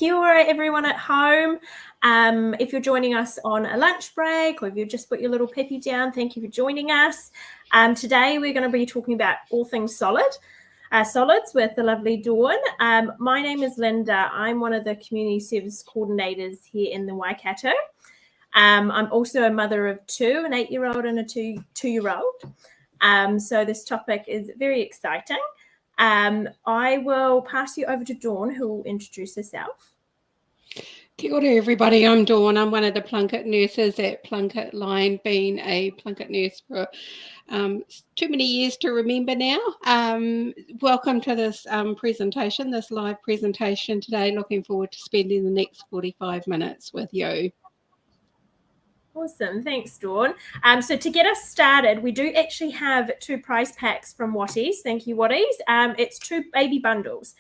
Kia ora, everyone at home. If you're joining us on a lunch break or if you've just put your little pēpi down, thank you for joining us. Today we're going to be talking about all things solids with the lovely Dawn. My name is Linda. I'm one of the community service coordinators here in the Waikato. I'm also a mother of two, an 8-year-old and a two-year-old. So this topic is very exciting. I will pass you over to Dawn, who will introduce herself. Kia ora, everybody. I'm Dawn. I'm one of the Plunket nurses at Plunket Line, been a Plunket nurse for too many years to remember now. Welcome to this presentation, this live presentation today. Looking forward to spending the next 45 minutes with you. Awesome. Thanks, Dawn. So to get us started, we do actually have 2 prize packs from Watties. Thank you, Watties. It's 2 baby bundles.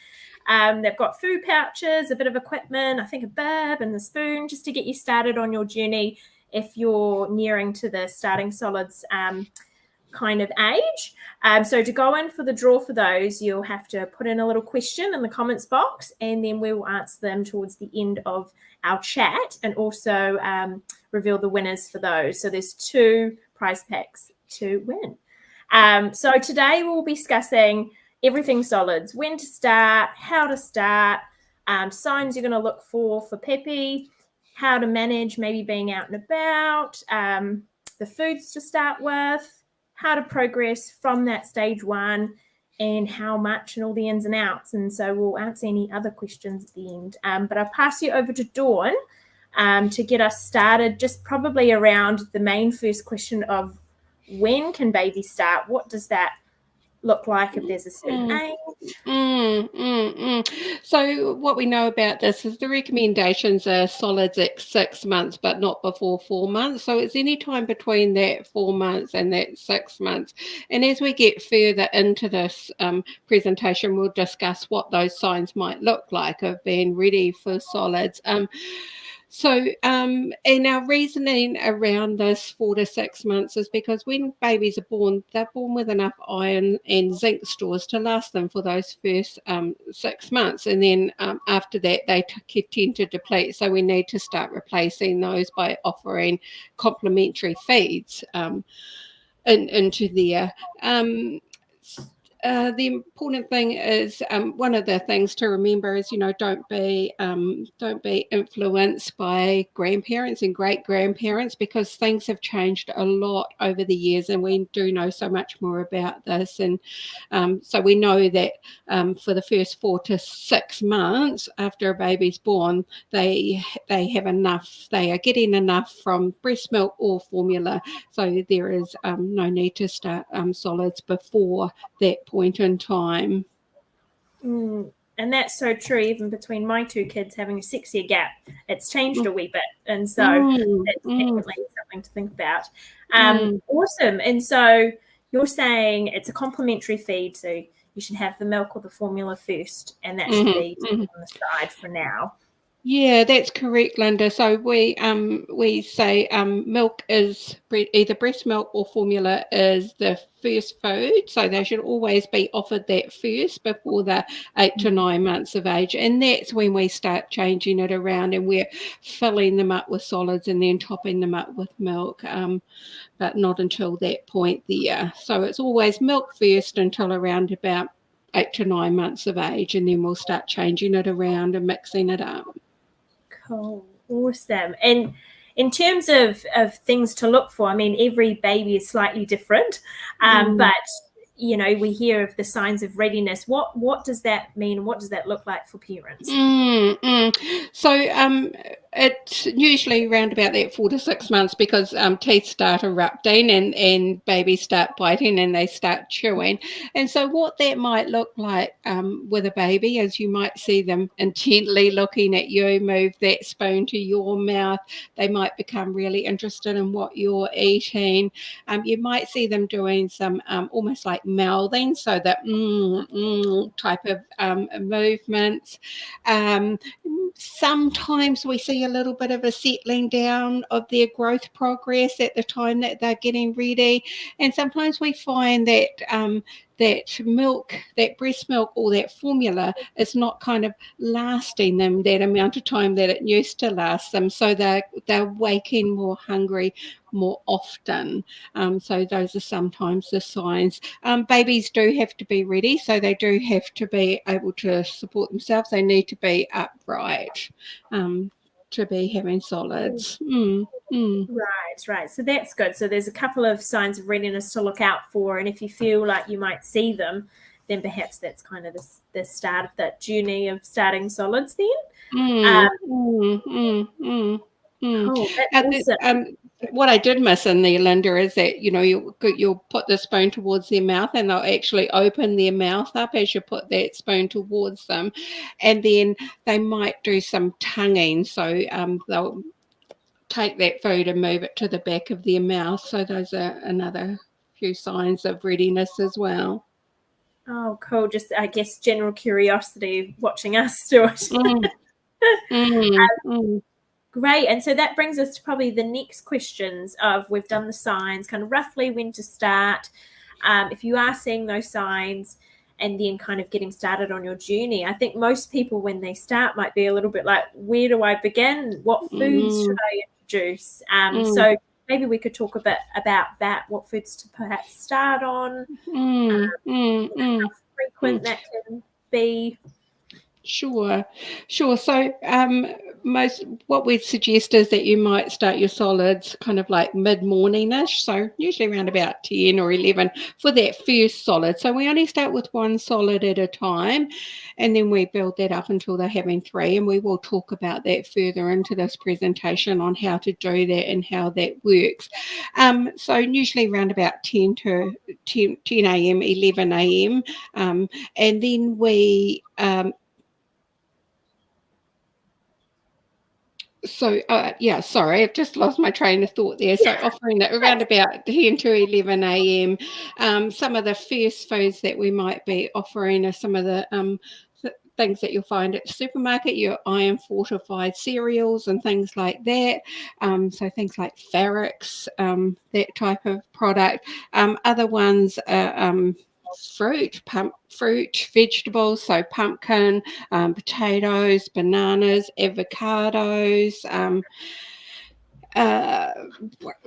They've got food pouches, a bit of equipment, I think a bib and the spoon, just to get you started on your journey if you're nearing to the starting solids kind of age. So to go in for the draw for those, you'll have to put in a little question in the comments box, and then we will answer them towards the end of our chat, and also reveal the winners for those. So there's 2 prize packs to win. So today we'll be discussing everything solids, when to start, how to start, signs you're going to look for pēpi, how to manage maybe being out and about, the foods to start with, how to progress from that stage 1, and how much, and all the ins and outs. And so we'll answer any other questions at the end. But I'll pass you over to Dawn to get us started, just probably around the main first question of when can baby start? What does that look like if there's a certain age? So what we know about this is the recommendations are solids at 6 months, but not before 4 months. So it's any time between that 4 months and that 6 months. And as we get further into this presentation, we'll discuss what those signs might look like of being ready for solids. And our reasoning around this 4 to 6 months is because when babies are born, they're born with enough iron and zinc stores to last them for those first 6 months. And then after that, they tend to deplete. So we need to start replacing those by offering complementary feeds into there. The important thing is one of the things to remember is, don't be influenced by grandparents and great grandparents, because things have changed a lot over the years, and we do know so much more about this. And so we know that for the first 4 to 6 months after a baby's born, they have enough. They are getting enough from breast milk or formula. So there is no need to start solids before that point in time. And that's so true. Even between my 2 kids having a 6-year gap, it's changed a wee bit, and so it's definitely something to think about. Awesome. And so you're saying it's a complementary feed, so you should have the milk or the formula first, and that should be on the side for now. Yeah, that's correct, Linda. So we say milk is either breast milk or formula is the first food. So they should always be offered that first before the 8 to 9 months of age. And that's when we start changing it around, and we're filling them up with solids and then topping them up with milk, but not until that point there. So it's always milk first until around about 8 to 9 months of age, and then we'll start changing it around and mixing it up. Cool. Awesome. And in terms of things to look for, I mean, every baby is slightly different, but we hear of the signs of readiness. What does that mean? What does that look like for parents? So it's usually around about that 4 to 6 months, because teeth start erupting and babies start biting and they start chewing. And so what that might look like with a baby is you might see them intently looking at you, move that spoon to your mouth. They might become really interested in what you're eating. You might see them doing some almost like mouthing, so that type of movements. Sometimes we see a little bit of a settling down of their growth progress at the time that they're getting ready, and sometimes we find that milk, that breast milk or that formula is not kind of lasting them that amount of time that it used to last them. So they're waking more hungry more often. So those are sometimes the signs. Babies do have to be ready, so they do have to be able to support themselves. They need to be upright to be having solids. Right. So that's good. So there's a couple of signs of readiness to look out for, and if you feel like you might see them, then perhaps that's kind of the start of that journey of starting solids. Then, cool. That's awesome. What I did miss in there, Linda, is that you'll put the spoon towards their mouth, and they'll actually open their mouth up as you put that spoon towards them, and then they might do some tonguing. So they'll take that food and move it to the back of their mouth. So those are another few signs of readiness as well. Oh, cool. Just, I guess, general curiosity watching us do it. Great. And so that brings us to probably the next questions of, we've done the signs, kind of roughly when to start. If you are seeing those signs, and then kind of getting started on your journey. I think most people, when they start, might be a little bit like, where do I begin? What foods should I introduce? So maybe we could talk a bit about that, what foods to perhaps start on, how frequent that can be. Sure. So what we'd suggest is that you might start your solids kind of like mid-morning-ish, so usually around about 10 or 11 for that first solid. So we only start with one solid at a time, and then we build that up until they're having 3, and we will talk about that further into this presentation on how to do that and how that works. So usually around about 10 a.m., 11 a.m., and then we sorry, I've just lost my train of thought there. So offering it around about 10 to 11 a.m. Some of the first foods that we might be offering are some of the things that you'll find at the supermarket, your iron fortified cereals and things like that. So things like Ferrex, that type of product. Other ones are fruit, vegetables, so pumpkin, potatoes, bananas, avocados,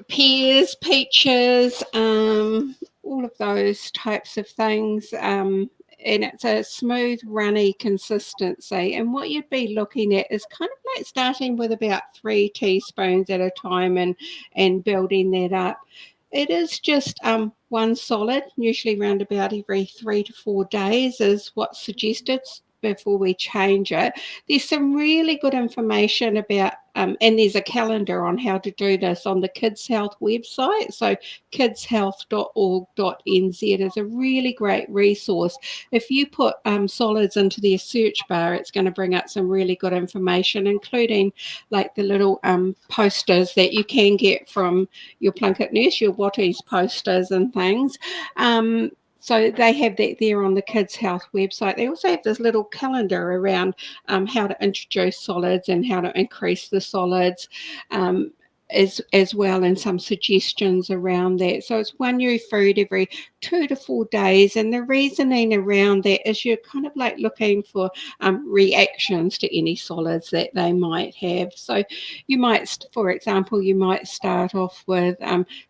pears, peaches, all of those types of things. And it's a smooth, runny consistency. And what you'd be looking at is kind of like starting with about 3 teaspoons at a time and building that up. It is just one solid, usually around about every 3 to 4 days is what's suggested before we change it. There's some really good information about, and there's a calendar on how to do this on the Kids Health website. So kidshealth.org.nz is a really great resource. If you put solids into their search bar, it's going to bring up some really good information, including like the little posters that you can get from your Plunket nurse, your Watties posters and things. So they have that there on the Kids Health website. They also have this little calendar around how to introduce solids and how to increase the solids as well, and some suggestions around that. So it's one new food every 2 to 4 days. And the reasoning around that is you're kind of like looking for reactions to any solids that they might have. So you might, for example, you might start off with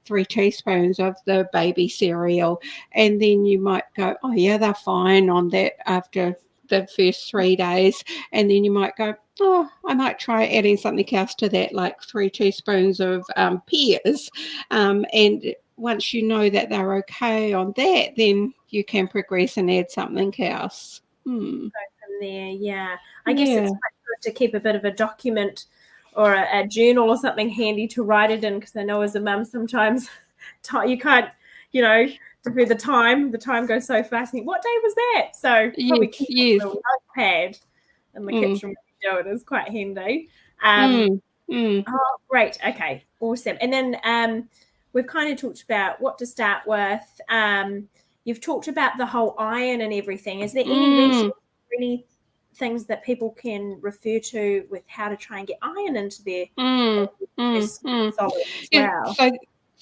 3 teaspoons of the baby cereal, and then you might go, oh yeah, they're fine on that after the first 3 days. And then you might go, oh, I might try adding something else to that, like 3 teaspoons of pears. And once you know that they're okay on that, then you can progress and add something else. Go from there, yeah. I guess it's quite good to keep a bit of a document or a journal or something handy to write it in, because I know as a mum sometimes you can't, through the time goes so fast. What day was that? So probably keep a notepad in the kitchen. It is quite handy. Oh, great. Okay, awesome. And then we've kind of talked about what to start with. You've talked about the whole iron and everything. Is there any things that people can refer to with how to try and get iron into their solids as well?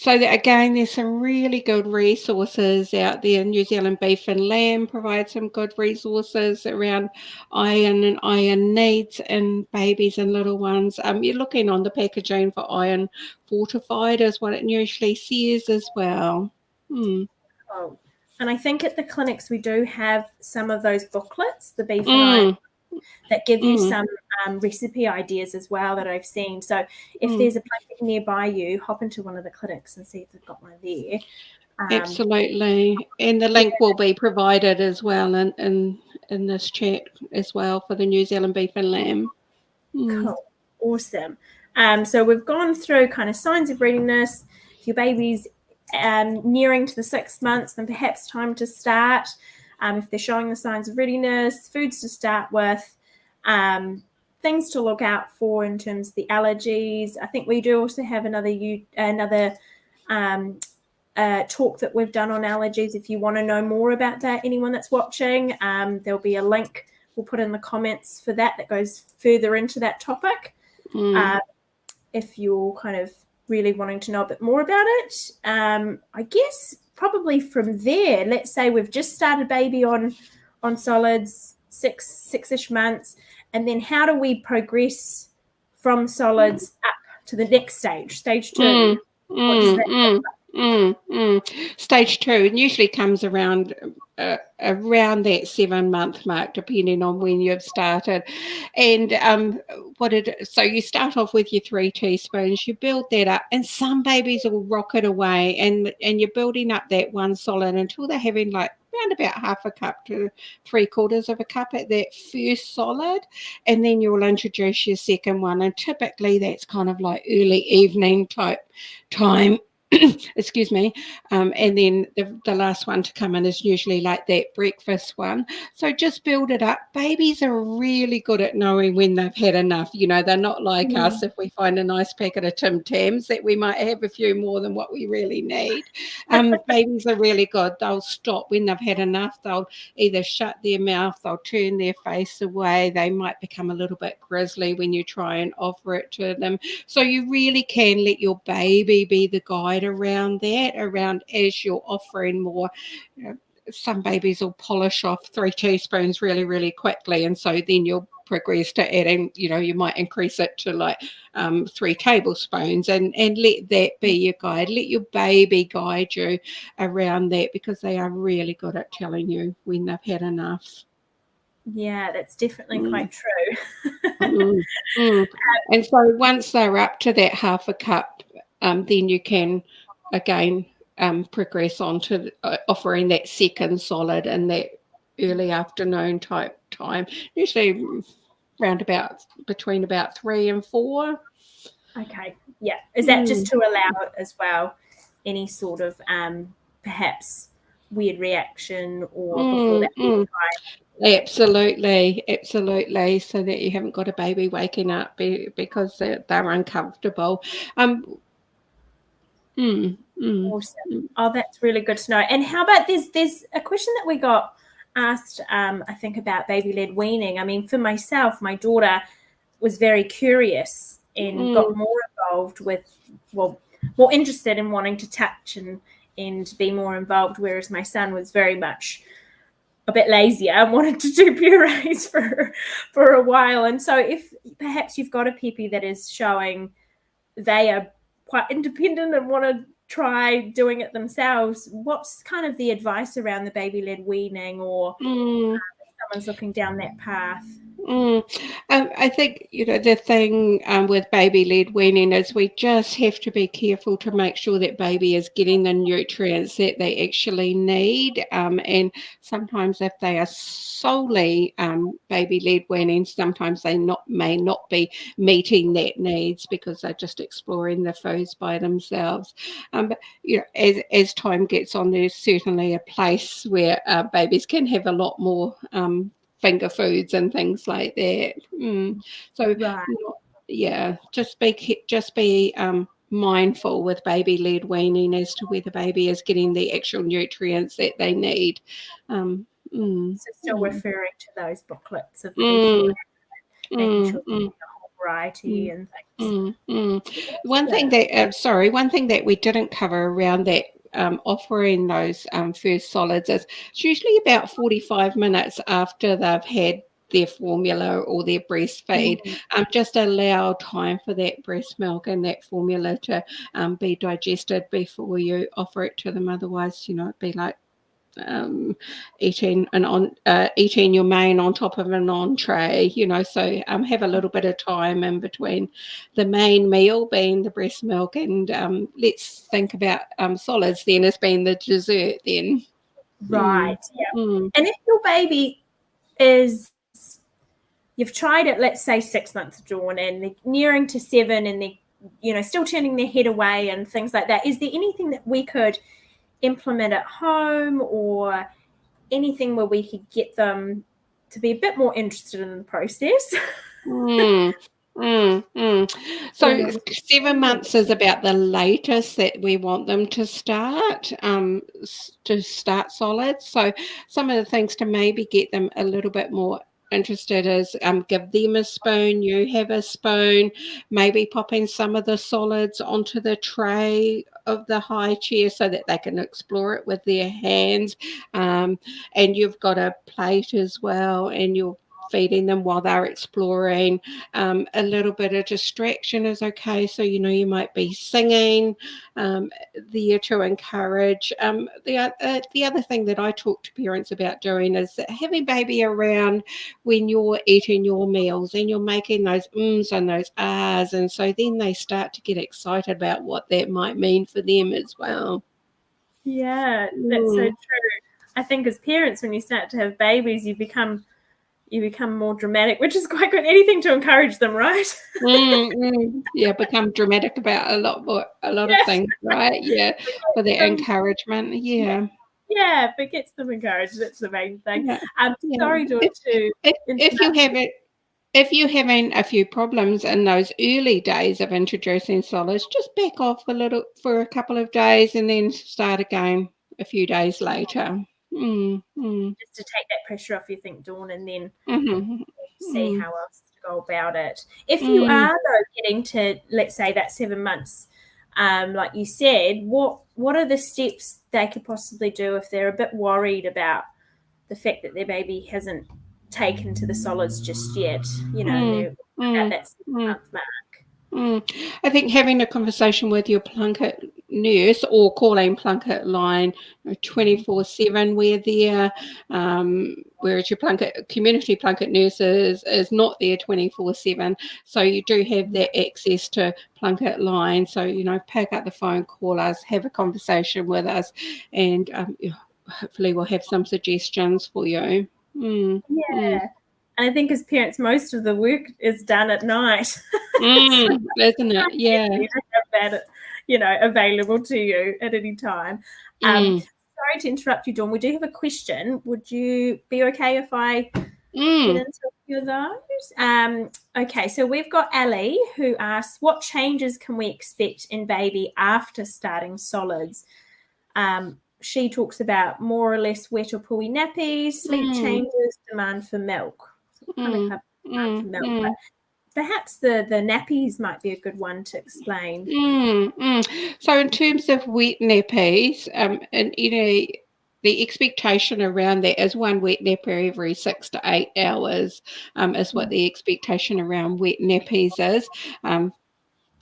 So that, again, there's some really good resources out there. New Zealand Beef and Lamb provides some good resources around iron and iron needs in babies and little ones. You're looking on the packaging for iron fortified is what it usually says as well. Oh. And I think at the clinics we do have some of those booklets, the beef and iron, Mm, that give you mm, some recipe ideas as well that I've seen. So if mm. there's a place nearby you, hop into one of the clinics and see if they've got one there. Absolutely. And the Yeah, link will be provided as well in this chat as well for the New Zealand Beef and Lamb. cool. Awesome. So we've gone through kind of signs of readiness. If your baby's nearing to the 6 months, then perhaps time to start. If they're showing the signs of readiness, foods to start with, things to look out for in terms of the allergies. I think we do also have another talk that we've done on allergies. If you want to know more about that, anyone that's watching, there'll be a link we'll put in the comments for that goes further into that topic. If you're kind of really wanting to know a bit more about it, I guess probably from there, let's say we've just started baby on solids, six-ish months, and then how do we progress from solids up to the next stage 2? What does that look like? Stage 2 it usually comes around that 7-month mark, depending on when you've started. And so you start off with your 3 teaspoons, you build that up, and some babies will rocket away, and you're building up that one solid until they're having like around about half a cup to 3/4 of a cup at that first solid, and then you'll introduce your second one, and typically that's kind of like early evening type time. Excuse me. And then the last one to come in is usually like that breakfast one. So just build it up. Babies are really good at knowing when they've had enough. You know, they're not like us. If we find a nice packet of Tim Tams, that we might have a few more than what we really need. Babies are really good. They'll stop when they've had enough. They'll either shut their mouth, they'll turn their face away. They might become a little bit grizzly when you try and offer it to them. So you really can let your baby be the guide around as you're offering more. You know, some babies will polish off 3 teaspoons really, really quickly, and so then you'll progress to adding, you might increase it to like 3 tablespoons, and let that be your guide. Let your baby guide you around that, because they are really good at telling you when they've had enough. Yeah, that's definitely quite true. And so once they're up to that half a cup, then you can again progress on to offering that second solid in that early afternoon type time, usually between about 3 and 4. Okay, yeah. Is that just to allow it as well any sort of perhaps weird reaction or before that time? Absolutely, so that you haven't got a baby waking up because they're uncomfortable. Awesome. Oh, that's really good to know. And how about there's a question that we got asked, I think, about baby-led weaning. I mean, for myself, my daughter was very curious and got more involved with, well, more interested in wanting to touch and be more involved, whereas my son was very much a bit lazier and wanted to do purees for a while. And so if perhaps you've got a pēpi that is showing they are quite independent and want to try doing it themselves, what's kind of the advice around the baby-led weaning, or if someone's looking down that path? I think, the thing with baby-led weaning is we just have to be careful to make sure that baby is getting the nutrients that they actually need. And sometimes if they are solely baby-led weaning, sometimes they may not be meeting that needs because they're just exploring the foods by themselves. But as time gets on, there's certainly a place where babies can have a lot more finger foods and things like that. So right. just be mindful with baby-led weaning as to whether baby is getting the actual nutrients that they need. So still referring to those booklets of beef and lamb, making sure they're getting the whole variety and things. One thing that we didn't cover around that offering those first solids is it's usually about 45 minutes after they've had their formula or their breastfeed. Just allow time for that breast milk and that formula to be digested before you offer it to them. Otherwise, it'd be like eating your main on top of an entree, so have a little bit of time in between the main meal being the breast milk, and let's think about solids then as being the dessert then. Right. Yeah. And if your baby you've tried it, let's say 6 months, Dawn, and they're nearing to 7 and they're still turning their head away and things like that, is there anything that we could implement at home or anything where we could get them to be a bit more interested in the process? So 7 months is about the latest that we want them to start solids. So some of the things to maybe get them a little bit more interested is give them a spoon, you have a spoon, maybe popping some of the solids onto the tray of the high chair so that they can explore it with their hands, and you've got a plate as well, and you're feeding them while they're exploring. A little bit of distraction is okay, so you might be singing there to encourage. The other thing that I talk to parents about doing is having baby around when you're eating your meals and you're making those ums and those ahs, and so then they start to get excited about what that might mean for them as well. Yeah, that's so true. I think as parents, when you start to have babies, you become more dramatic, which is quite good. Anything to encourage them, right? Yeah, become dramatic about a lot of things, right? Yeah, for the encouragement. Yeah. Yeah, if it gets them encouraged, that's the main thing. Yeah. Sorry, Dawn, if you're having a few problems in those early days of introducing solids, just back off a little for a couple of days and then start again a few days later. Just to take that pressure off, you think, Dawn, and then see how else to go about it. If you are, though, getting to, let's say, that 7 months, like you said, what are the steps they could possibly do if they're a bit worried about the fact that their baby hasn't taken to the solids just yet, and they're at that 7 month mark? I think having a conversation with your Plunket nurse or calling Plunket line 24/7 where they're whereas your community Plunket nurse is not there 24/7, so you do have that access to Plunket line. So pick up the phone, call us, have a conversation with us, and hopefully we'll have some suggestions for you. And I think as parents, most of the work is done at night. Isn't it? Yeah. You don't have that, available to you at any time. Sorry to interrupt you, Dawn. We do have a question. Would you be okay if I get into a few of those? Okay, so we've got Ellie who asks, what changes can we expect in baby after starting solids? She talks about more or less wet or pooey nappies, sleep changes, demand for milk. Demand for milk, but perhaps the nappies might be a good one to explain. So in terms of wet nappies, and the expectation around that is one wet nappy every 6 to 8 hours is what the expectation around wet nappies is.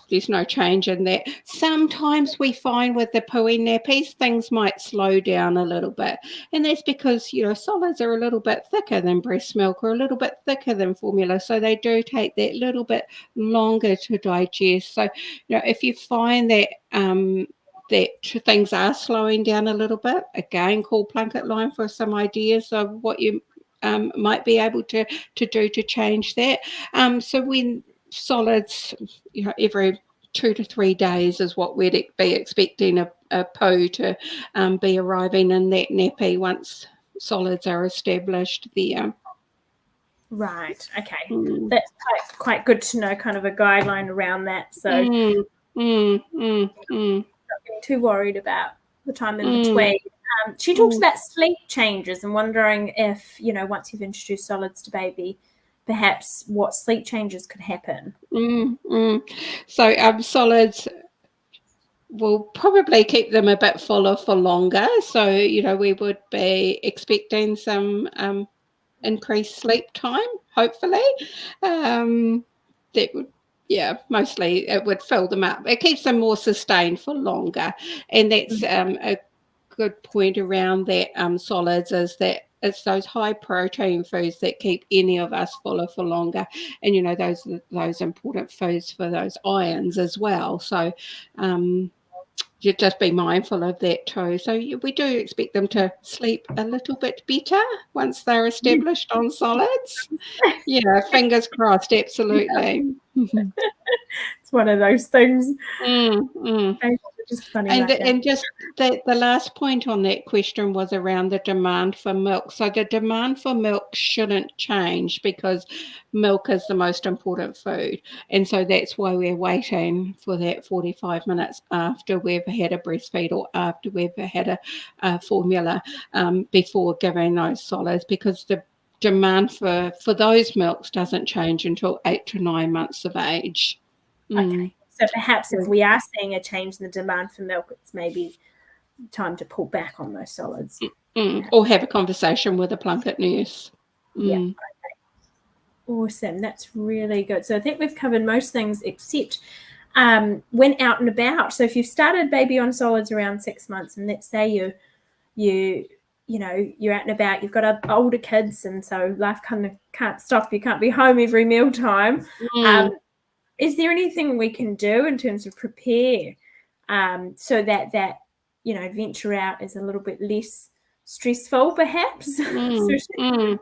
There's no change in that. Sometimes we find with the pooey nappies, things might slow down a little bit. And that's because, solids are a little bit thicker than breast milk or a little bit thicker than formula. So they do take that little bit longer to digest. So, if you find that that things are slowing down a little bit, again, call Plunket line for some ideas of what you might be able to do to change that. So when solids, every 2 to 3 days is what we'd be expecting a poo to be arriving in that nappy once solids are established there. Right. Okay. That's quite good to know, kind of a guideline around that. So not being too worried about the time in between. She talks about sleep changes and wondering if, once you've introduced solids to baby, perhaps what sleep changes could happen. So solids will probably keep them a bit fuller for longer. So, we would be expecting some increased sleep time, hopefully. That would, mostly it would fill them up. It keeps them more sustained for longer. And that's a good point around that solids is that it's those high protein foods that keep any of us fuller for longer, and those important foods for those ions as well. So you just be mindful of that too. So we do expect them to sleep a little bit better once they're established on solids. Yeah, fingers crossed, absolutely. It's one of those things. Just funny and just the last point on that question was around the demand for milk. So the demand for milk shouldn't change because milk is the most important food, and so that's why we're waiting for that 45 minutes after we've had a breastfeed or after we've had a formula before giving those solids, because the demand for those milks doesn't change until 8 to 9 months of age. Okay. So perhaps if we are seeing a change in the demand for milk, it's maybe time to pull back on those solids. Or have a conversation with a plunket nurse. Yeah. Okay. Awesome. That's really good. So I think we've covered most things except when out and about. So if you've started baby on solids around 6 months, and let's say you're out and about, you've got older kids, and so life kind of can't stop. You can't be home every mealtime. Is there anything we can do in terms of prepare so that venture out is a little bit less stressful, perhaps? Bringing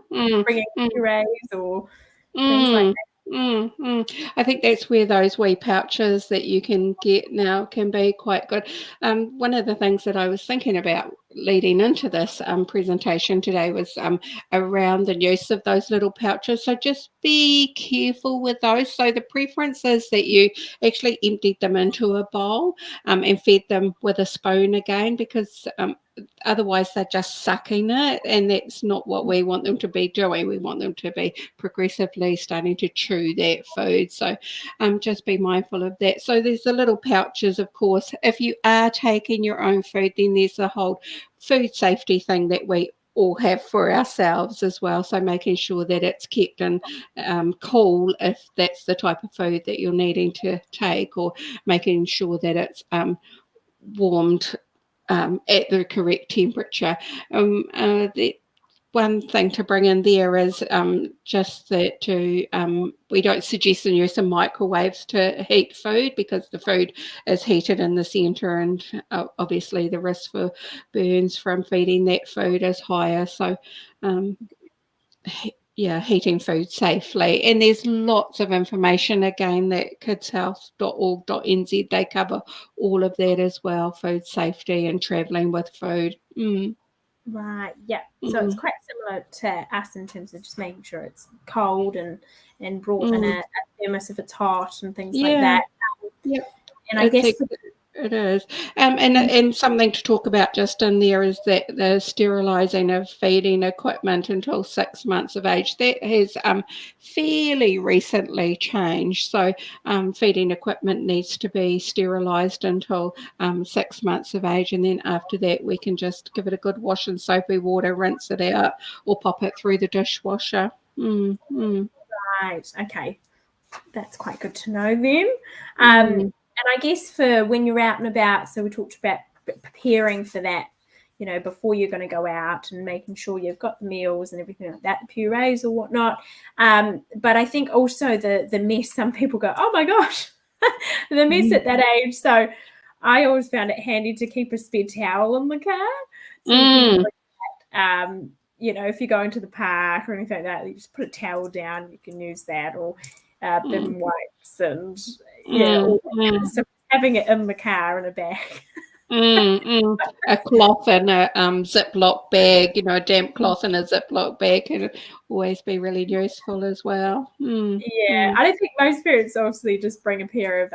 purees or things like that. I think that's where those wee pouches that you can get now can be quite good. One of the things that I was thinking about leading into this presentation today was around the use of those little pouches. So just be careful with those. So the preference is that you actually emptied them into a bowl and fed them with a spoon again, because otherwise they're just sucking it, and that's not what we want them to be doing. We want them to be progressively starting to chew that food. So just be mindful of that. So there's the little pouches, of course. If you are taking your own food, then there's the whole food safety thing that we all have for ourselves as well. So making sure that it's kept in cool if that's the type of food that you're needing to take, or making sure that it's warmed at the correct temperature. The one thing to bring in there is just that we don't suggest the use of microwaves to heat food, because the food is heated in the centre, and obviously the risk for burns from feeding that food is higher. So heating food safely. And there's lots of information again that kidshealth.org.nz, they cover all of that as well, food safety and travelling with food. Right, yeah. So it's quite similar to us in terms of just making sure it's cold and brought in a thermos if it's hot and things like that. And I guess it is. And something to talk about just in there is that the sterilising of feeding equipment until 6 months of age, that has fairly recently changed. So feeding equipment needs to be sterilised until 6 months of age, and then after that we can just give it a good wash in soapy water, rinse it out, or pop it through the dishwasher. Right, okay. That's quite good to know then. And I guess for when you're out and about, so we talked about preparing for that, before you're going to go out and making sure you've got the meals and everything like that, the purees or whatnot. But I think also the mess, some people go, oh my gosh, the mess at that age. So I always found it handy to keep a spare towel in the car. So you can, if you're going to the park or anything like that, you just put a towel down, you can use that, or bin wipes and so having it in the car in a bag. A cloth in a Ziploc bag, a damp cloth in a Ziploc bag can always be really useful as well. I don't think most parents obviously just bring a pair of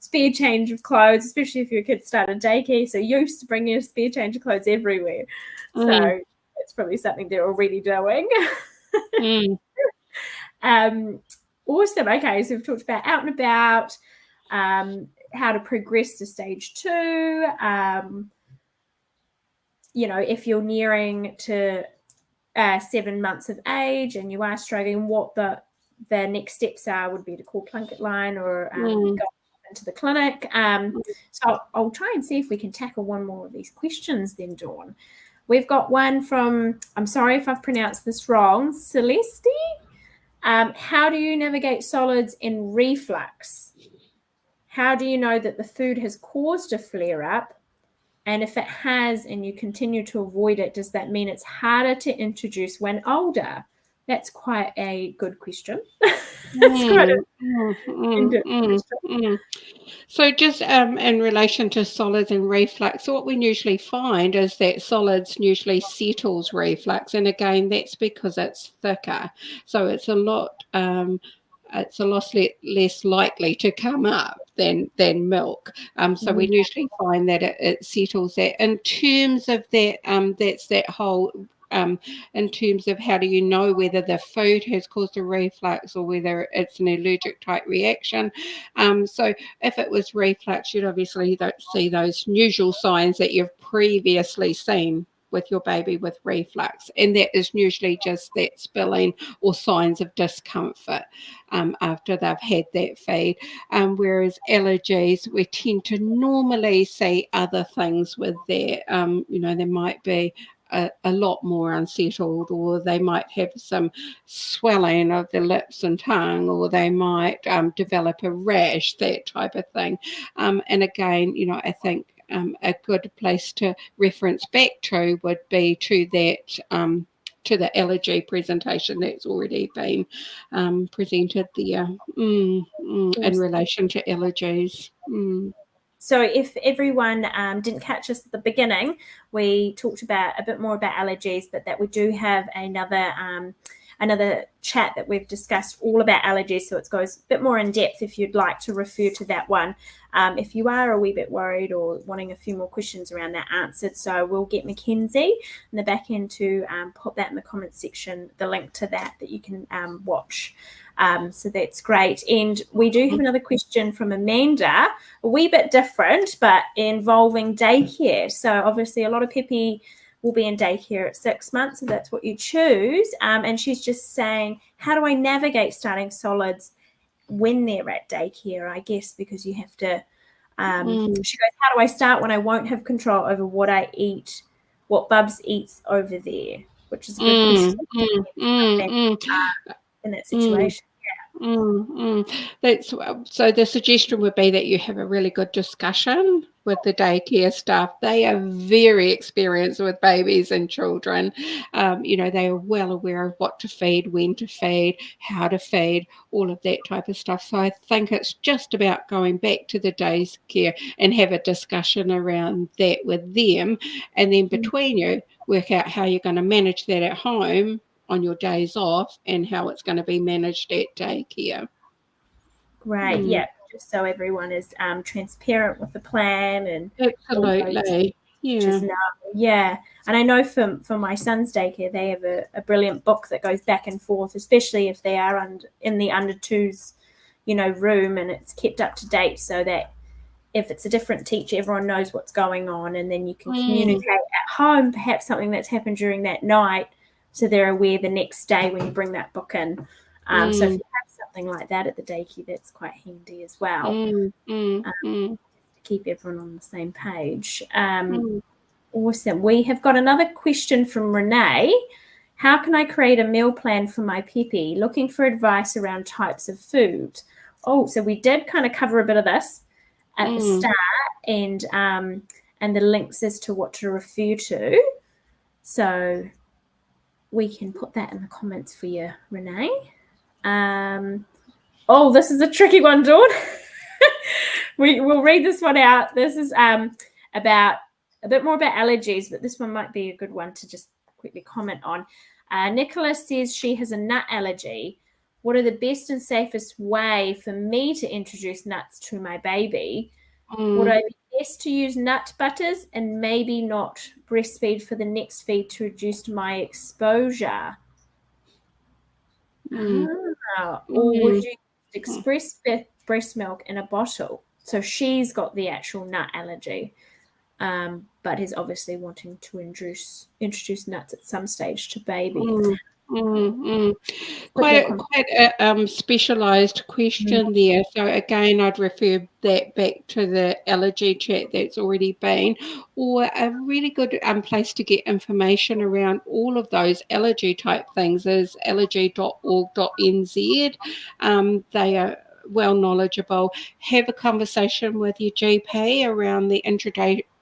spare change of clothes, especially if your kids started daycare, so used to bringing a spare change of clothes everywhere. So it's probably something they're already doing. Awesome. Okay, so we've talked about out and about, how to progress to stage 2. If you're nearing to 7 months of age and you are struggling, what the next steps are would be to call Plunket Line or go into the clinic. So I'll try and see if we can tackle one more of these questions then, Dawn. We've got one from, I'm sorry if I've pronounced this wrong, Celeste. How do you navigate solids in reflux? How do you know that the food has caused a flare-up? And if it has and you continue to avoid it, does that mean it's harder to introduce when older? That's quite a good question. That's quite a So just in relation to solids and reflux, what we usually find is that solids usually settles reflux. And again, that's because it's thicker. So it's a lot less likely to come up than milk. So we usually find that it settles that. In terms of that, that's that whole in terms of how do you know whether the food has caused a reflux or whether it's an allergic type reaction. So if it was reflux, you'd obviously see those usual signs that you've previously seen with your baby with reflux, and that is usually just that spilling or signs of discomfort after they've had that feed. Whereas allergies, we tend to normally see other things with that. There might be a lot more unsettled, or they might have some swelling of the lips and tongue, or they might develop a rash, that type of thing. And again, I think a good place to reference back to would be to that to the allergy presentation that's already been presented there in relation to allergies. So if everyone didn't catch us at the beginning, we talked about a bit more about allergies, but that we do have another chat that we've discussed all about allergies. So it goes a bit more in depth if you'd like to refer to that one. If you are a wee bit worried or wanting a few more questions around that answered, so we'll get Mackenzie in the back end to put that in the comments section, the link to that you can watch. So that's great. And we do have another question from Amanda, a wee bit different, but involving daycare. So obviously a lot of pēpi will be in daycare at 6 months, if that's what you choose. And she's just saying, how do I navigate starting solids when they're at daycare? I guess because you have to, she goes, how do I start when I won't have control over what I eat, what Bubs eats over there? Which is a good question in that situation. So the suggestion would be that you have a really good discussion with the daycare staff. They are very experienced with babies and children. They are well aware of what to feed, when to feed, how to feed, all of that type of stuff. So I think it's just about going back to the daycare and have a discussion around that with them, and then between you work out how you're going to manage that at home on your days off and how it's going to be managed at daycare. Great. Yeah. Just so everyone is transparent with the plan and absolutely. Yeah. And I know for my son's daycare, they have a brilliant book that goes back and forth, especially if they are in the under twos, room, and it's kept up to date so that if it's a different teacher, everyone knows what's going on, and then you can communicate at home, perhaps something that's happened during that night, so they're aware the next day when you bring that book in. So if you have something like that at the daycare, that's quite handy as well. To keep everyone on the same page. Awesome. We have got another question from Renee. How can I create a meal plan for my pēpi? Looking for advice around types of food. Oh, so we did kind of cover a bit of this at the start, and the links as to what to refer to. So we can put that in the comments for you, Renee. This is a tricky one, Dawn. We'll read this one out. This is about a bit more about allergies, but this one might be a good one to just quickly comment on. Nicola says she has a nut allergy. What are the best and safest way for me to introduce nuts to my baby? Would I be best to use nut butters and maybe not breastfeed for the next feed to reduce my exposure? Or would you express breast milk in a bottle? So she's got the actual nut allergy, but is obviously wanting to introduce nuts at some stage to baby. Quite a specialised question there. So again, I'd refer that back to the allergy chat that's already been, or a really good place to get information around all of those allergy type things is allergy.org.nz. They are well knowledgeable. Have a conversation with your GP around the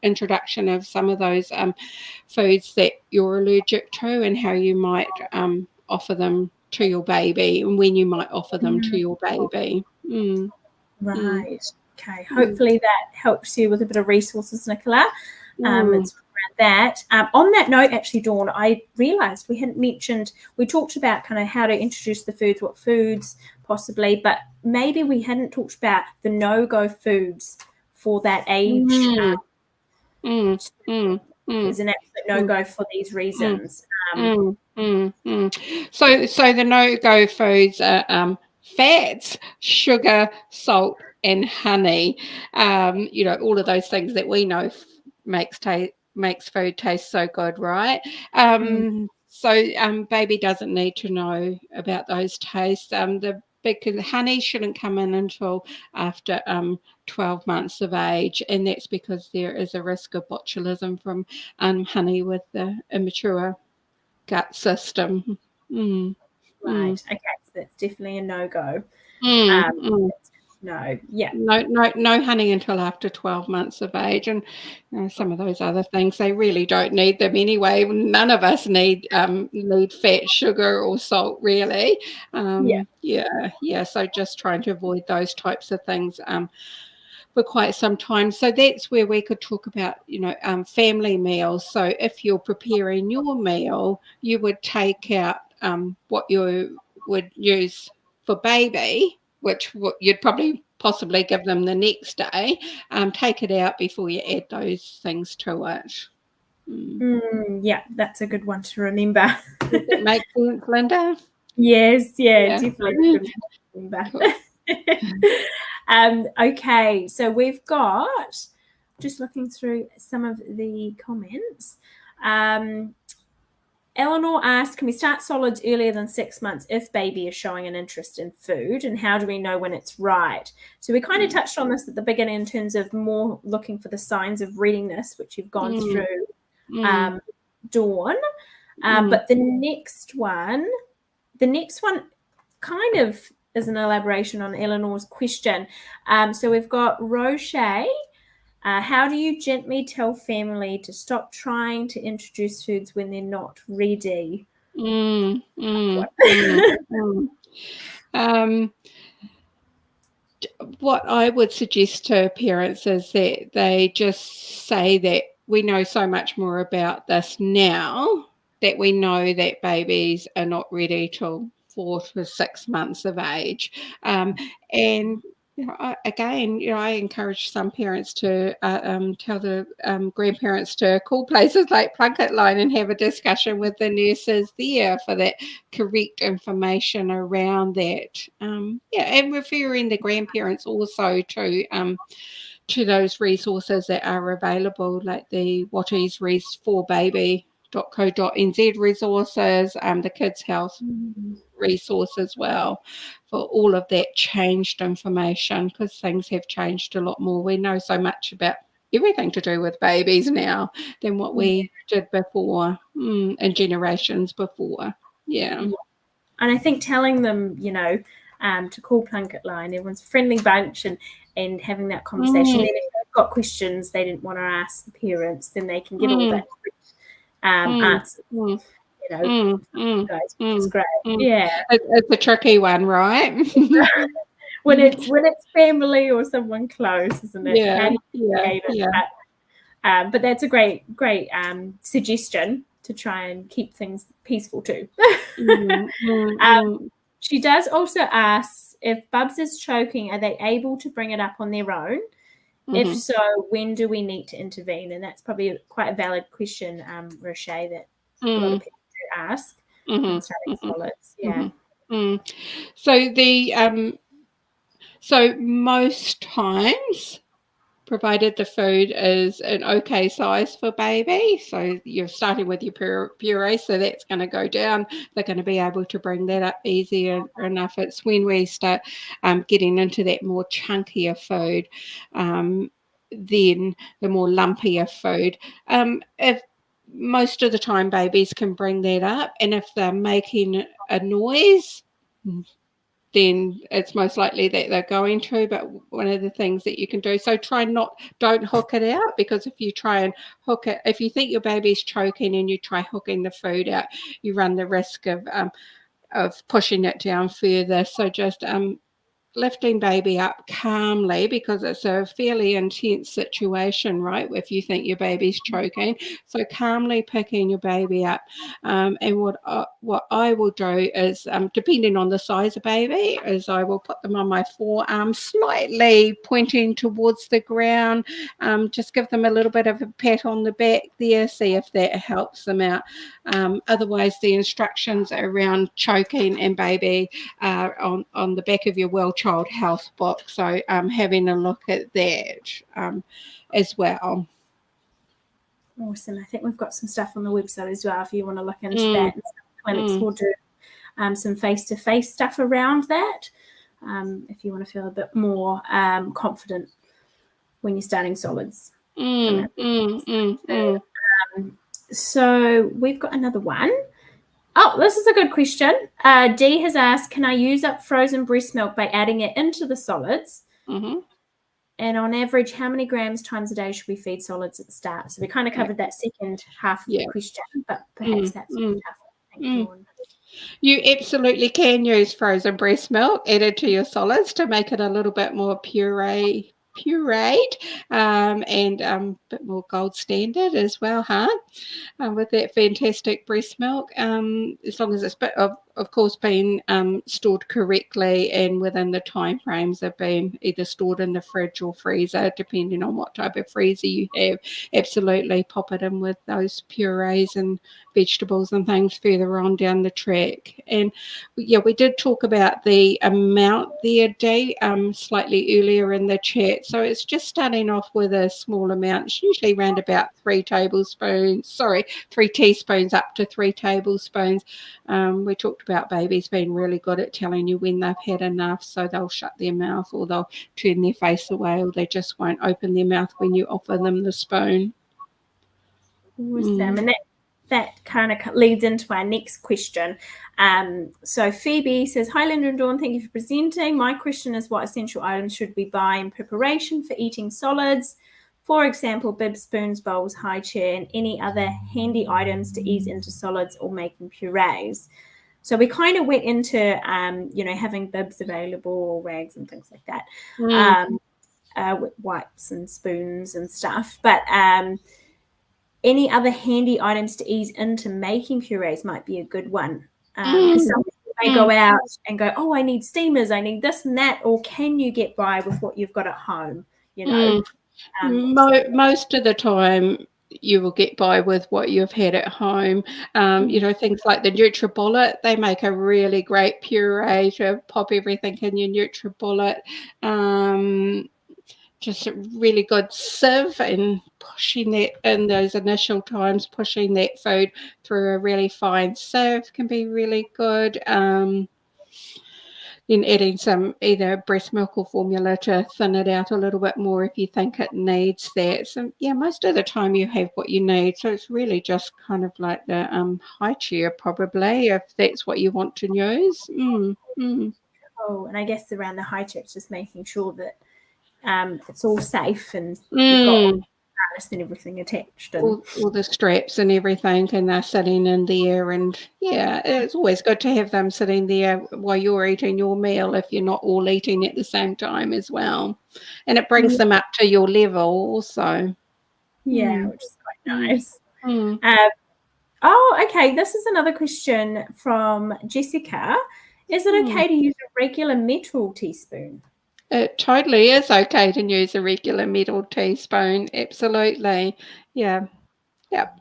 introduction of some of those foods that you're allergic to and how you might offer them to your baby and when you might offer them to your baby. Right. Okay. Hopefully that helps you with a bit of resources, Nicola. It's around that. On that note, actually, Dawn, I realised we hadn't mentioned, we talked about kind of how to introduce the foods, what foods possibly, but maybe we hadn't talked about the no-go foods for that age. There's an absolute no-go for these reasons. So the no-go foods are fats, sugar, salt, and honey. All of those things that we know makes food taste so good, right? So baby doesn't need to know about those tastes. Because honey shouldn't come in until after 12 months of age, and that's because there is a risk of botulism from honey with the immature gut system. Right. Okay. So that's definitely a no-go. No. Yeah. No honey until after 12 months of age, and some of those other things they really don't need them anyway. None of us need fat, sugar, or salt really. So just trying to avoid those types of things for quite some time. So that's where we could talk about, family meals. So if you're preparing your meal, you would take out what you would use for baby, which you'd probably possibly give them the next day. Take it out before you add those things to it. Yeah, that's a good one to remember. Does that make sense, Linda? Yes, definitely. Cool. Okay, so we've got, just looking through some of the comments. Eleanor asked, can we start solids earlier than 6 months if baby is showing an interest in food? And how do we know when it's right? So we kind of touched on this at the beginning in terms of more looking for the signs of readiness, which you've gone through, Dawn. But the next one kind of is an elaboration on Eleanor's question. So we've got Roche. How do you gently tell family to stop trying to introduce foods when they're not ready? What I would suggest to parents is that they just say that we know so much more about this now that we know that babies are not ready till 4 to 6 months of age. And I encourage some parents to tell the grandparents to call places like Plunkett Line and have a discussion with the nurses there for that correct information around that. And referring the grandparents also to those resources that are available, like the Watties for Baby.co.nz resources, the Kids Health resource as well, for all of that changed information, because things have changed a lot more. We know so much about everything to do with babies now than what we did before, and generations before. And I think telling them, to call Plunkett Line, everyone's a friendly bunch, and having that conversation. Then if they've got questions they didn't want to ask the parents, then they can get all that answers. Guys, which is great. It's a tricky one, right? when it's family or someone close, isn't it? But that's a great suggestion to try and keep things peaceful too. She does also ask, if Bubs is choking, are they able to bring it up on their own? If so, when do we need to intervene? And that's probably quite a valid question, Roche, that a lot of people do ask. Starting solids, So most times, provided the food is an okay size for baby, so you're starting with your puree, so that's going to go down. They're going to be able to bring that up easier enough. It's when we start getting into that more chunkier food, then the more lumpier food. If most of the time babies can bring that up, and if they're making a noise, then it's most likely that they're going to. But one of the things that you can do, so don't hook it out, because if you try and hook it, if you think your baby's choking and you try hooking the food out, you run the risk of pushing it down further. So just lifting baby up calmly, because it's a fairly intense situation, right? If you think your baby's choking, so calmly picking your baby up. And what I will do is, depending on the size of baby, is I will put them on my forearm, slightly pointing towards the ground. Just give them a little bit of a pat on the back there, see if that helps them out. Otherwise, the instructions around choking and baby on the back of your Well Child Health book. So having a look at that as well. Awesome. I think we've got some stuff on the website as well if you want to look into that. Clinics will do some face-to-face stuff around that if you want to feel a bit more confident when you're starting solids. So we've got another one. Oh, this is a good question. Dee has asked, can I use up frozen breast milk by adding it into the solids? And on average, how many grams times a day should we feed solids at the start? So we kind of covered that second half of the question, but perhaps that's tough. You absolutely can use frozen breast milk added to your solids to make it a little bit more pureed and a bit more gold standard as well, with that fantastic breast milk, as long as it's of course been stored correctly and within the time frames of being either stored in the fridge or freezer, depending on what type of freezer you have. Absolutely pop it in with those purees and vegetables and things further on down the track. And yeah, we did talk about the amount there, Dee, slightly earlier in the chat. So it's just starting off with a small amount. It's usually around about 3 teaspoons up to 3 tablespoons. We talked about babies being really good at telling you when they've had enough, so they'll shut their mouth or they'll turn their face away, or they just won't open their mouth when you offer them the spoon. Awesome. And that kind of leads into our next question. So Phoebe says, hi Linda and Dawn, thank you for presenting. My question is, what essential items should we buy in preparation for eating solids? For example, bibs, spoons, bowls, high chair, and any other handy items to ease into solids or making purees. So we kind of went into, having bibs available or rags and things like that, with wipes and spoons and stuff. But any other handy items to ease into making purees might be a good one. Because some people may go out and go, oh, I need steamers, I need this and that, or can you get by with what you've got at home, Most of the time you will get by with what you've had at home. Things like the NutriBullet, they make a really great puree to pop everything in your NutriBullet. Just a really good sieve, and pushing that in those initial times, pushing that food through a really fine sieve can be really good. Then adding some either breast milk or formula to thin it out a little bit more if you think it needs that. So yeah, most of the time you have what you need. So it's really just kind of like the high chair, probably, if that's what you want to use. Oh, and I guess around the high chair, it's just making sure that it's all safe and you've got harness and everything attached. And all the straps and everything, and they're sitting in there. And yeah, it's always good to have them sitting there while you're eating your meal if you're not all eating at the same time as well. And it brings them up to your level also. Yeah, which is quite nice. Okay, this is another question from Jessica. Is it okay to use a regular metal teaspoon? It totally is okay to use a regular metal teaspoon. Absolutely. Yeah. Yep.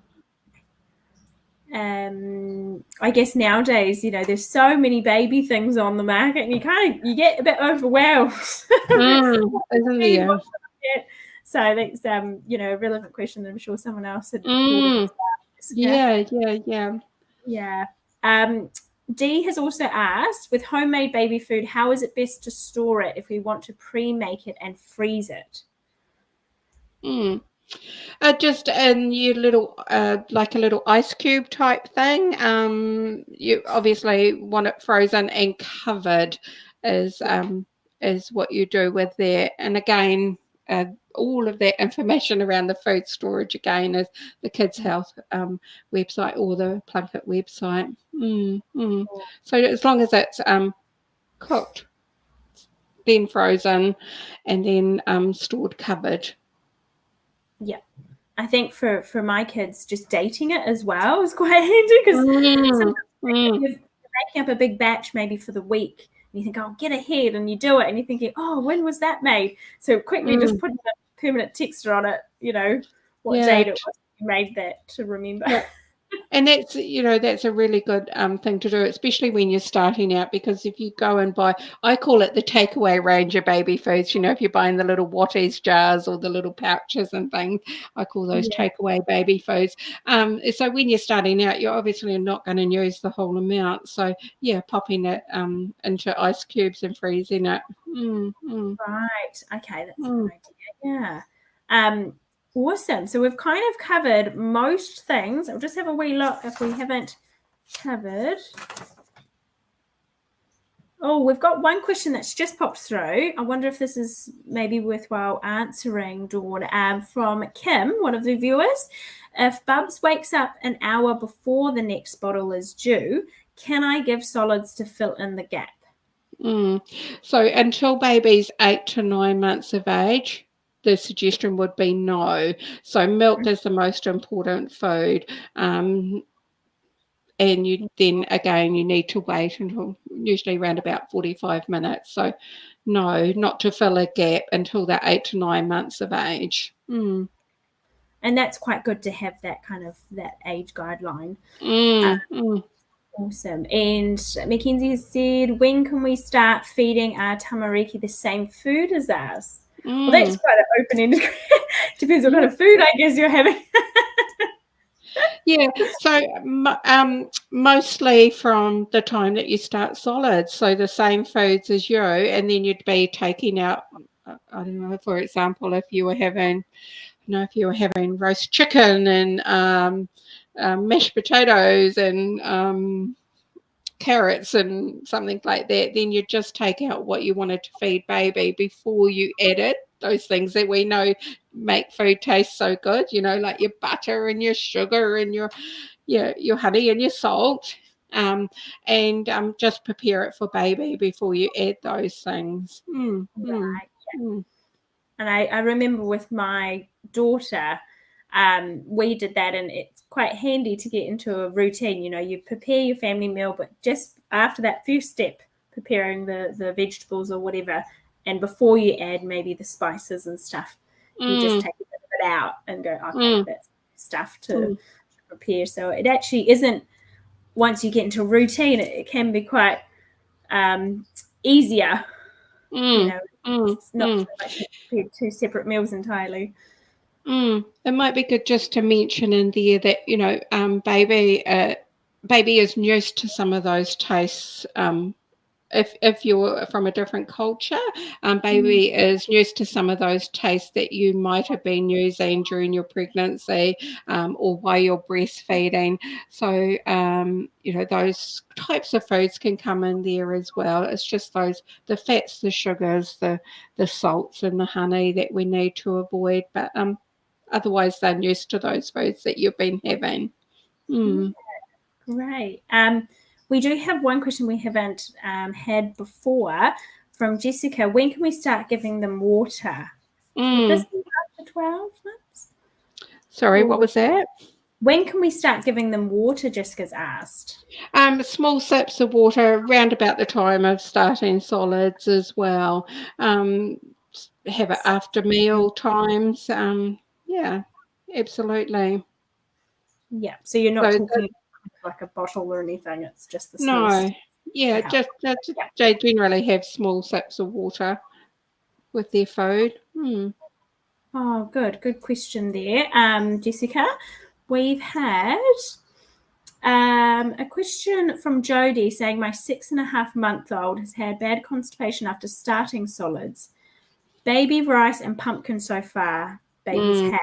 I guess nowadays, there's so many baby things on the market, and you get a bit overwhelmed. Isn't there? So that's a relevant question that I'm sure someone else had thought of Mm, as well, Jessica. yeah. Yeah. Dee has also asked, with homemade baby food, how is it best to store it if we want to pre-make it and freeze it? Mm. Just in your little, like a little ice cube type thing. You obviously want it frozen and covered, is is what you do with there. And again, all of that information around the food storage again is the Kids Health website or the Plunkett website. So as long as it's cooked, then frozen, and then stored covered. Yeah. I think for my kids, just dating it as well is quite handy, because Mm, sometimes mm, you're making up a big batch maybe for the week, and you think, "Oh, get ahead," and you do it, and you're thinking, "Oh, when was that made?" So quickly just mm. putting a permanent texter on it, what Yeah, date it was you made that, to remember. yeah. And that's a really good thing to do, especially when you're starting out, because if you go and buy, I call it the takeaway range of baby foods. If you're buying the little Watties jars or the little pouches and things, I call those Yeah, takeaway baby foods. So when you're starting out, you're obviously not going to use the whole amount. So yeah, popping it into ice cubes and freezing it. right. Okay, that's a good Mm. idea. Yeah. Um, awesome. So we've kind of covered most things. I'll just have a wee look if we haven't covered. Oh, we've got one question that's just popped through. I wonder if this is maybe worthwhile answering, Dawn, from Kim, one of the viewers. If Bubs wakes up an hour before the next bottle is due, can I give solids to fill in the gap? So until baby's 8 to 9 months of age, the suggestion would be no. So milk is the most important food. And you need to wait until usually around about 45 minutes. So no, not to fill a gap until they're 8 to 9 months of age. And that's quite good to have that kind of that age guideline. Mm, mm, Awesome. And Mackenzie has said, when can we start feeding our tamariki the same food as ours? Well, that's mm. quite an open-ended. Depends what Yeah. kind of food I guess you're having. Yeah, so mostly from the time that you start solids, so the same foods as you, and then you'd be taking out, I don't know, for example, if you were having roast chicken and mashed potatoes and carrots and something like that, then you just take out what you wanted to feed baby before you add those things that we know make food taste so good, like your butter and your sugar and your honey and your salt. And just prepare it for baby before you add those things. Right. And I remember with my daughter, we did that, and it's quite handy to get into a routine. You prepare your family meal, but just after that first step, preparing the vegetables or whatever, and before you add maybe the spices and stuff, you just Mm, take a bit of it out and go, okay, mm, that's stuff to mm, prepare. So it actually isn't, once you get into a routine, it can be quite easier. mm, mm, It's not mm. so much prepared two separate meals entirely. It might be good just to mention in there that baby is used to some of those tastes. If you're from a different culture, Mm. baby is used to some of those tastes that you might have been using during your pregnancy, or while you're breastfeeding. So those types of foods can come in there as well. It's just the fats, the sugars, the salts, and the honey that we need to avoid. But otherwise, they're used to those foods that you've been having. Mm. Great. We do have one question we haven't had before from Jessica. When can we start giving them water? Would this Mm. be after 12 months? Sorry, Or what was that? when can we start giving them water? Jessica's asked. Small sips of water around about the time of starting solids as well. Have it after meal times. Yeah, absolutely. Yeah. So you're not So talking like a bottle or anything. It's just this little No. Yeah, help. just they generally have small sips of water with their food. Oh, good question there, Jessica. We've had a question from Jodie saying, my 6.5-month-old has had bad constipation after starting solids. Baby rice and pumpkin so far, baby's had.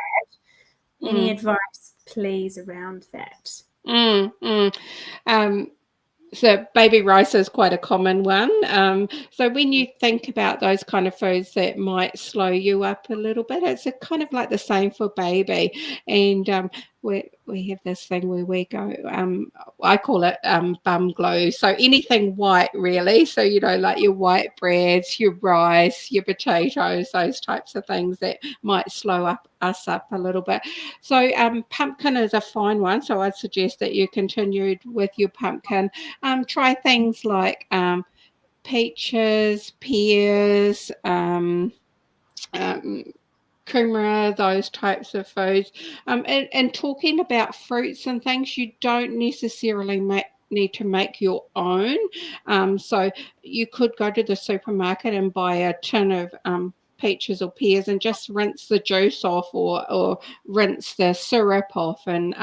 Any advice, please, around that? So baby rice is quite a common one. So when you think about those kind of foods that might slow you up a little bit, it's kind of like the same for baby. And we have this thing where we go, I call it bum glue. So anything white, really. So, like your white breads, your rice, your potatoes, those types of things that might slow us up a little bit. So pumpkin is a fine one. So I'd suggest that you continued with your pumpkin. Try things like peaches, pears, kumara, those types of foods. And talking about fruits and things, you don't necessarily need to make your own. So you could go to the supermarket and buy a tin of peaches or pears and just rinse the juice off or rinse the syrup off and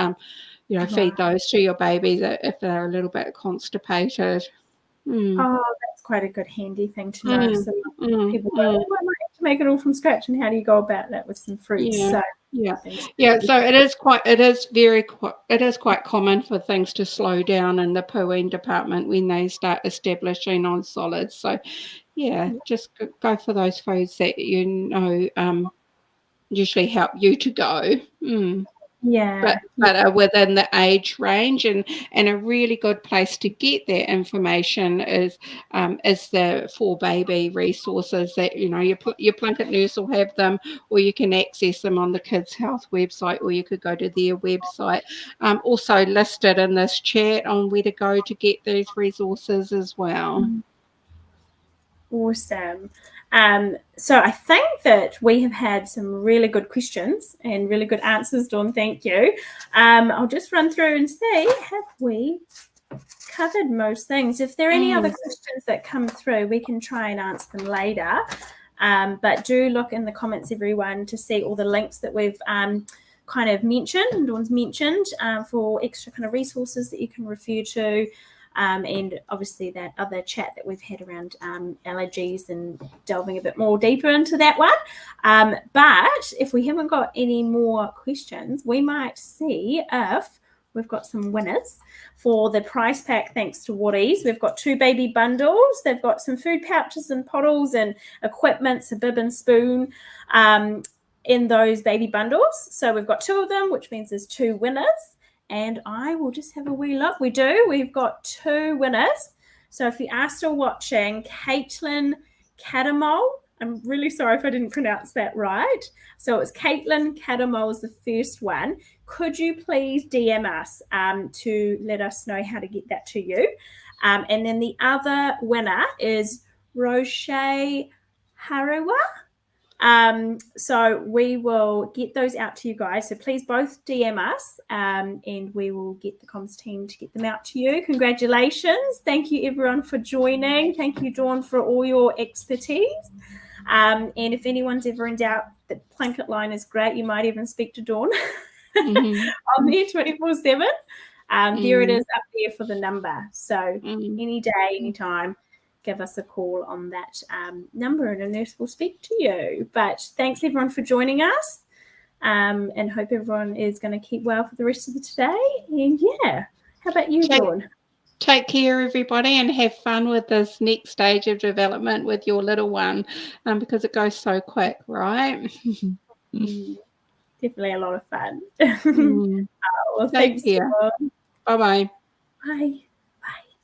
feed those to your babies if they're a little bit constipated. Oh, that's quite a good handy thing to know. So people go, oh, I might have to make it all from scratch. And how do you go about that with some fruits? Yeah. So, So it is quite common for things to slow down in the pooing department when they start establishing on solids. So just go for those foods that usually help you to go. But are within the age range, and a really good place to get that information is the 4Baby resources that your Plunket nurse will have them, or you can access them on the Kids Health website, or you could go to their website. Also listed in this chat on where to go to get these resources as well. Awesome. So I think that we have had some really good questions and really good answers, Dawn. Thank you. I'll just run through and see, have we covered most things? If there are any other questions that come through, we can try and answer them later. But do look in the comments, everyone, to see all the links that we've kind of mentioned, Dawn's mentioned, for extra kind of resources that you can refer to. And obviously that other chat that we've had around allergies and delving a bit more deeper into that one. But if we haven't got any more questions, we might see if we've got some winners for the prize pack thanks to Watties. We've got 2 baby bundles. They've got some food pouches and bottles and equipment, a bib and spoon in those baby bundles. So we've got 2 of them, which means there's 2 winners. And I will just have a wee look. We've got 2 winners. So if you are still watching, Caitlin Cadamole, I'm really sorry if I didn't pronounce that right. So it's Caitlin Cadamole is the first one. Could you please DM us to let us know how to get that to you? And then the other winner is Roche Harawa. So we will get those out to you guys. So please both DM us and we will get the comms team to get them out to you. Congratulations. Thank you everyone for joining. Thank you, Dawn, for all your expertise. And if anyone's ever in doubt, the Plunket line is great. You might even speak to Dawn on there 24/7. There it is up there for the number. So any day, anytime, give us a call on that number and a nurse will speak to you. But thanks everyone for joining us and hope everyone is going to keep well for the rest of the today. And how about you, Dawn? Take care, everybody, and have fun with this next stage of development with your little one because it goes so quick, right? Definitely a lot of fun. Well, thanks. Bye-bye. Bye.